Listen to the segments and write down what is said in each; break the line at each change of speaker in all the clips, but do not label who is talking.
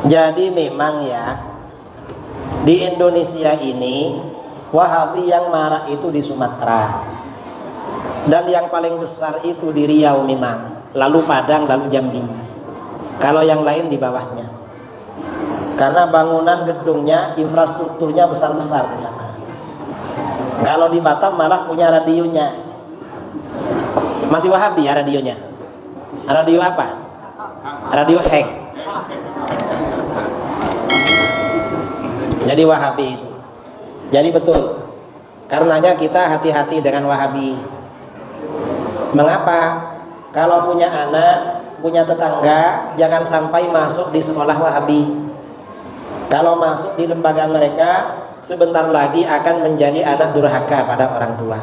Jadi memang ya, di Indonesia ini Wahabi yang marak itu di Sumatera, dan yang paling besar itu di Riau memang, lalu Padang, lalu Jambi. Kalau yang lain di bawahnya, karena bangunan gedungnya, infrastrukturnya besar-besar di sana. Kalau di Batam malah punya radionya, masih Wahabi ya radionya. Radio apa? Radio Heng. Jadi Wahabi itu. Jadi betul. Karenanya kita hati-hati dengan Wahabi. Mengapa? Kalau punya anak, punya tetangga, jangan sampai masuk di sekolah Wahabi. Kalau masuk di lembaga mereka, sebentar lagi akan menjadi anak durhaka pada orang tua.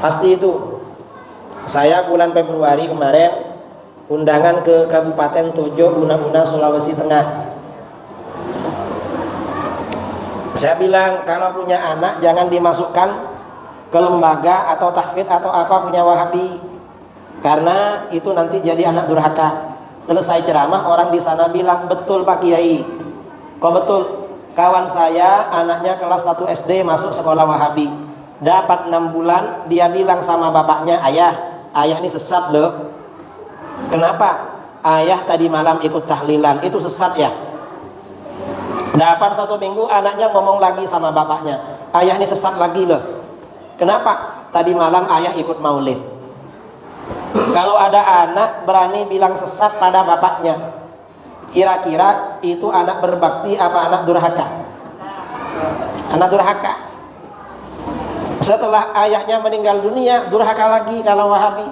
Pasti itu. Saya bulan Februari kemarin undangan ke Kabupaten Tojo, Una-Una, Sulawesi Tengah. Saya bilang kalau punya anak jangan dimasukkan ke lembaga atau tahfidz atau apa punya Wahabi, karena itu nanti jadi anak durhaka. Selesai ceramah orang di sana bilang, betul Pak Kiai. Kok betul? Kawan saya anaknya kelas 1 SD masuk sekolah Wahabi. Dapat 6 bulan dia bilang sama bapaknya, ayah ini sesat loh. Kenapa? Ayah tadi malam ikut tahlilan, itu sesat ya. Dapat 1 minggu anaknya ngomong lagi sama bapaknya, ayah ini sesat lagi loh. Kenapa? Tadi malam ayah ikut maulid. Kalau ada anak berani bilang sesat pada bapaknya, kira-kira itu anak berbakti apa anak durhaka? Anak durhaka. Setelah ayahnya meninggal dunia, durhaka lagi kalau Wahabi.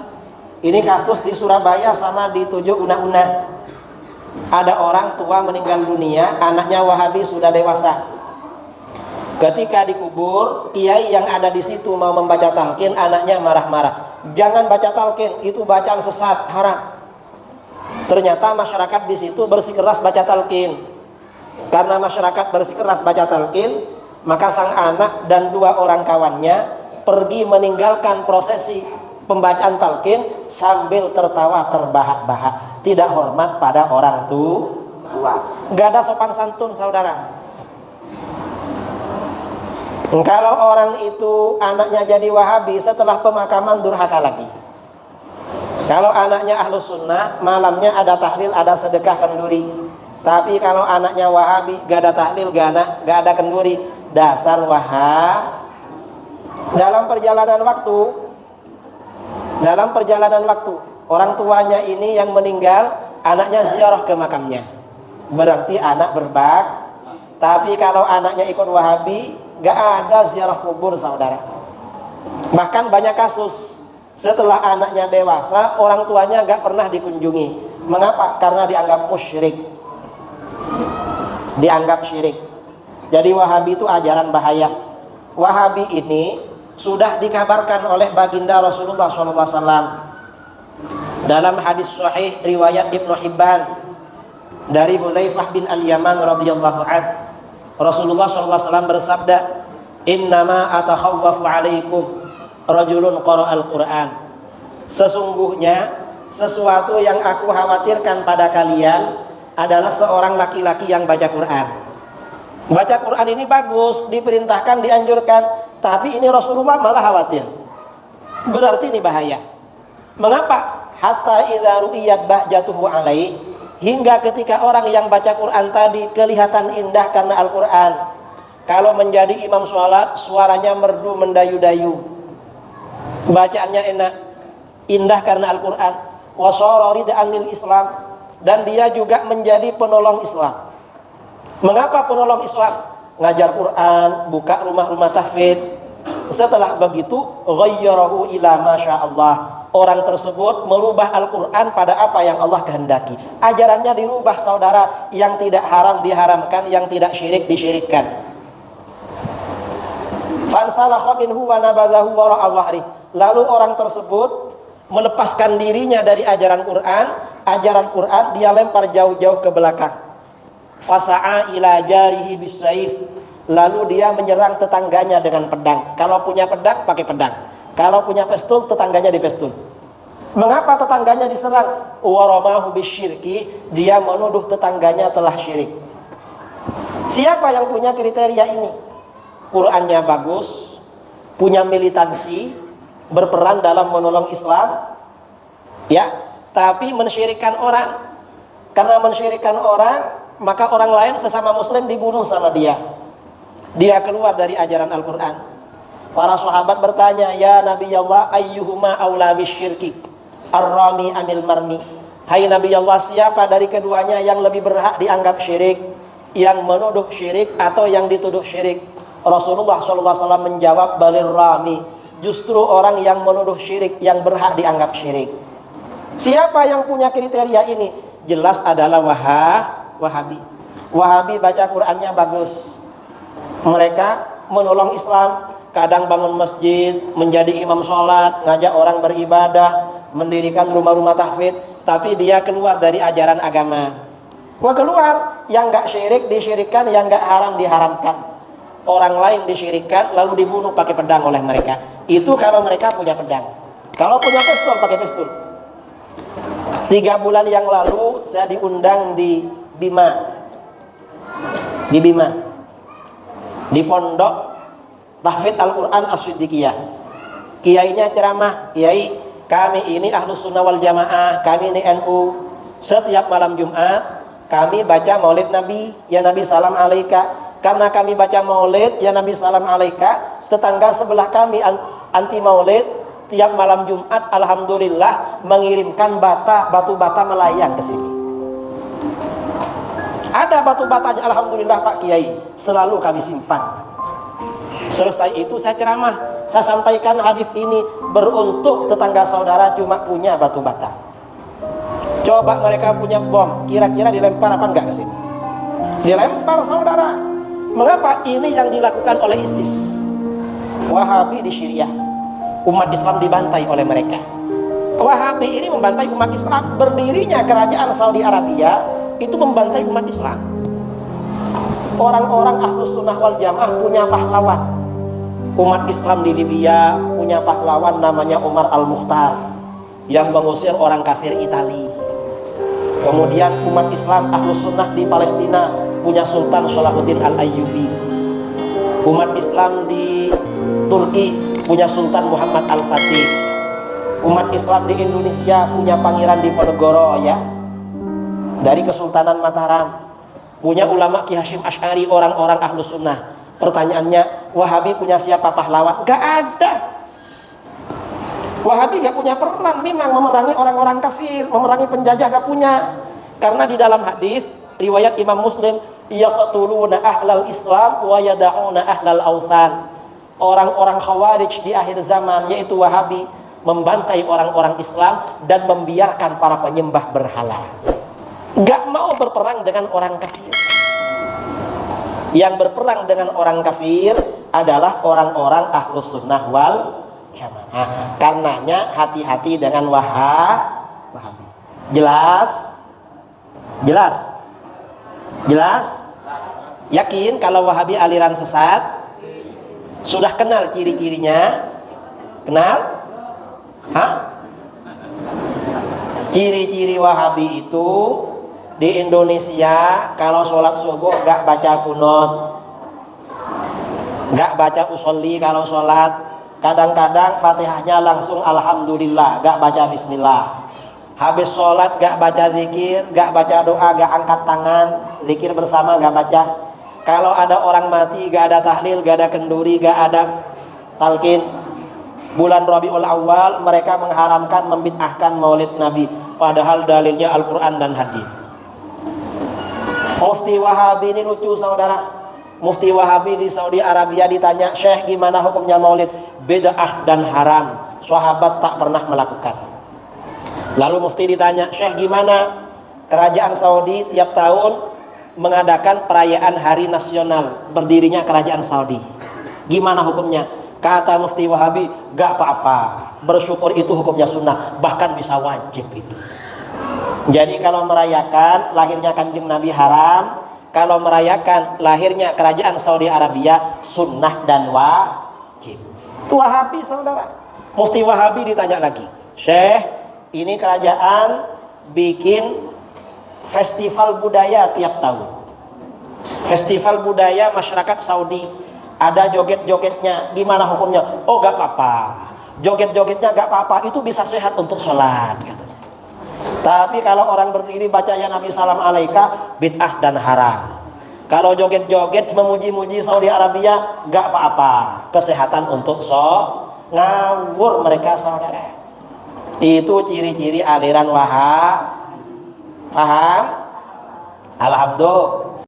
Ini kasus di Surabaya sama di Tojo, Una-Una. Ada orang tua meninggal dunia, anaknya Wahabi sudah dewasa. Ketika dikubur, kiai yang ada di situ mau membaca talqin, anaknya marah-marah. Jangan baca talqin, itu bacaan sesat, haram. Ternyata masyarakat di situ bersikeras baca talqin. Karena masyarakat bersikeras baca talqin, maka sang anak dan 2 orang kawannya pergi meninggalkan prosesi pembacaan talqin sambil tertawa terbahak-bahak, tidak hormat pada orang tua. Gak ada sopan santun, saudara. Kalau orang itu anaknya jadi Wahabi, setelah pemakaman durhaka lagi. Kalau anaknya Ahlus Sunnah, malamnya ada tahlil, ada sedekah kenduri. Tapi kalau anaknya Wahabi, gak ada tahlil, gak ada kenduri, dasar Wahab. Dalam perjalanan waktu, orang tuanya ini yang meninggal, anaknya ziarah ke makamnya. Berarti anak berbak. Tapi kalau anaknya ikut Wahabi, gak ada ziarah kubur, saudara. Bahkan banyak kasus setelah anaknya dewasa, orang tuanya gak pernah dikunjungi. Mengapa? Karena dianggap musyrik, dianggap syirik. Jadi Wahabi itu ajaran bahaya. Wahabi ini sudah dikabarkan oleh baginda Rasulullah SAW dalam hadis sahih riwayat Ibnu Hibban dari Hudzaifah bin Al-Yaman radhiyallahu anhu. Rasulullah SAW bersabda, innama atakhawwafu alaikum rajulun qara'al Qur'an. Sesungguhnya sesuatu yang aku khawatirkan pada kalian adalah seorang laki-laki yang baca Quran. Baca Quran ini bagus, diperintahkan, dianjurkan, tapi ini Rasulullah malah khawatir. Berarti ini bahaya. Mengapa? Hatta idza ru'iyat bahjatuhu alaihi, hingga ketika orang yang baca Quran tadi kelihatan indah karena Al-Quran. Kalau menjadi imam sholat, suaranya merdu mendayu-dayu, bacaannya enak, indah karena Al-Quran. Wasara rida'an lil Islam, dan dia juga menjadi penolong Islam. Mengapa penolong Islam? Ngajar Quran, buka rumah-rumah tahfidz. Setelah begitu, ghayyarahu ila masyaallah. Orang tersebut merubah Al-Quran pada apa yang Allah kehendaki. Ajarannya dirubah, saudara. Yang tidak haram diharamkan, yang tidak syirik disyirikkan. Fansalakha minhu wa nabadhahu wara'a dhahri. Lalu orang tersebut melepaskan dirinya dari ajaran Quran, dia lempar jauh-jauh ke belakang. Fasa'a ila jarihi bisayf. Lalu dia menyerang tetangganya dengan pedang. Kalau punya pedang, pakai pedang. Kalau punya pistol, tetangganya dipistol. Mengapa tetangganya diserang? Waramahu bisyirki, dia menuduh tetangganya telah syirik. Siapa yang punya kriteria ini? Qurannya bagus, punya militansi, berperan dalam menolong Islam, ya, tapi mensyirikkan orang. Karena mensyirikkan orang, maka orang lain sesama muslim dibunuh sama dia. Dia keluar dari ajaran Al-Quran. Para sahabat bertanya, ya Nabi Allah, ayyuhuma awla bisyirki, ar-rami amil marmi. Hai Nabi Allah, siapa dari keduanya yang lebih berhak dianggap syirik? Yang menuduh syirik atau yang dituduh syirik? Rasulullah SAW menjawab, balir rami. Justru orang yang menuduh syirik yang berhak dianggap syirik. Siapa yang punya kriteria ini? Jelas adalah Wahabi. Wahabi baca Qurannya bagus. Mereka menolong Islam, kadang bangun masjid, menjadi imam sholat, ngajak orang beribadah, mendirikan rumah-rumah tahfidz, tapi dia keluar dari ajaran agama. Keluar, yang gak syirik disyirikkan, yang gak haram diharamkan. Orang lain disyirikkan lalu dibunuh pakai pedang oleh mereka. Itu kalau mereka punya pedang. Kalau punya pistol, pakai pistol. 3 bulan yang lalu saya diundang di Bima, di pondok tahfidz Al-Quran As-Siddiqiyah. Kiainya ceramah, kiai, kami ini Ahlus Sunnah wal Jamaah, kami ini NU. Setiap malam Jumat kami baca maulid Nabi, ya Nabi salam alaika. Karena kami baca maulid, ya Nabi salam alaika, tetangga sebelah kami anti maulid, tiap malam Jumat alhamdulillah mengirimkan batu bata melayang ke sini. Ada batu batanya, alhamdulillah Pak Kiai, selalu kami simpan. Selesai itu saya ceramah, saya sampaikan hadis ini, beruntung tetangga saudara cuma punya batu bata. Coba mereka punya bom, kira-kira dilempar apa enggak ke sini? Dilempar saudara. Mengapa? Ini yang dilakukan oleh ISIS. Wahabi di Syria, umat Islam dibantai oleh mereka. Wahabi ini membantai umat Islam. Berdirinya kerajaan Saudi Arabia itu membantai umat Islam. Orang-orang Ahlus Sunnah wal Jamaah punya pahlawan. Umat Islam di Libya punya pahlawan namanya Umar Al-Mukhtar yang mengusir orang kafir Italia. Kemudian umat Islam Ahlus Sunnah di Palestina punya Sultan Salahuddin Al-Ayyubi. Umat Islam di Turki punya Sultan Muhammad Al-Fatih. Umat Islam di Indonesia punya Pangeran Diponegoro, ya, dari Kesultanan Mataram. Punya ulama Ki Hasyim Asy'ari, orang-orang Ahlus Sunnah. Pertanyaannya, Wahabi punya siapa pahlawan? Gak ada. Wahabi gak punya peran, memang memerangi orang-orang kafir, memerangi penjajah gak punya. Karena di dalam hadis riwayat Imam Muslim, yaqtuluna ahlal Islam wa yada'una ahlal authan. Orang-orang Khawarij di akhir zaman, yaitu Wahabi, membantai orang-orang Islam dan membiarkan para penyembah berhala. Gak mau berperang dengan orang kafir. Yang berperang dengan orang kafir adalah orang-orang Ahlus Sunnah wal Jamaah. Karenanya hati-hati dengan Wahabi. Jelas? Jelas? Jelas? Yakin kalau Wahabi aliran sesat? Sudah kenal ciri-cirinya? Kenal? Hah? Ciri-ciri Wahabi itu di Indonesia kalau sholat subuh gak baca kunut, gak baca usolli kalau sholat, kadang-kadang Fatihahnya langsung alhamdulillah, gak baca bismillah. Habis sholat gak baca zikir, gak baca doa, gak angkat tangan, zikir bersama gak baca. Kalau ada orang mati gak ada tahlil, gak ada kenduri, gak ada talqin. Bulan Rabiul Awal mereka mengharamkan, membid'ahkan maulid Nabi, padahal dalilnya Al-Quran dan hadis. Mufti Wahabi ini lucu saudara. Mufti Wahabi di Saudi Arabia ditanya, Syekh gimana hukumnya maulid? Bid'ah dan haram, sahabat tak pernah melakukan. Lalu Mufti ditanya, Syekh gimana kerajaan Saudi tiap tahun mengadakan perayaan hari nasional berdirinya kerajaan Saudi, gimana hukumnya? Kata Mufti Wahabi, gak apa-apa, bersyukur itu hukumnya sunnah, bahkan bisa wajib itu. Jadi kalau merayakan lahirnya Kanjeng Nabi haram, kalau merayakan lahirnya kerajaan Saudi Arabia sunnah dan wajib. Itu Wahabi saudara. Mufti Wahabi ditanya lagi, Syekh Ini kerajaan bikin festival budaya tiap tahun. Festival budaya masyarakat Saudi. Ada joget-jogetnya. Gimana hukumnya? Oh, gak apa-apa. Joget-jogetnya gak apa-apa. Itu bisa sehat untuk sholat, katanya. Tapi kalau orang berdiri baca ya Nabi salam alaika, bid'ah dan haram. Kalau joget-joget memuji-muji Saudi Arabia, gak apa-apa. Kesehatan untuk ngawur mereka, saudara. Itu ciri-ciri aliran Wahab. Paham? Alhamdulillah.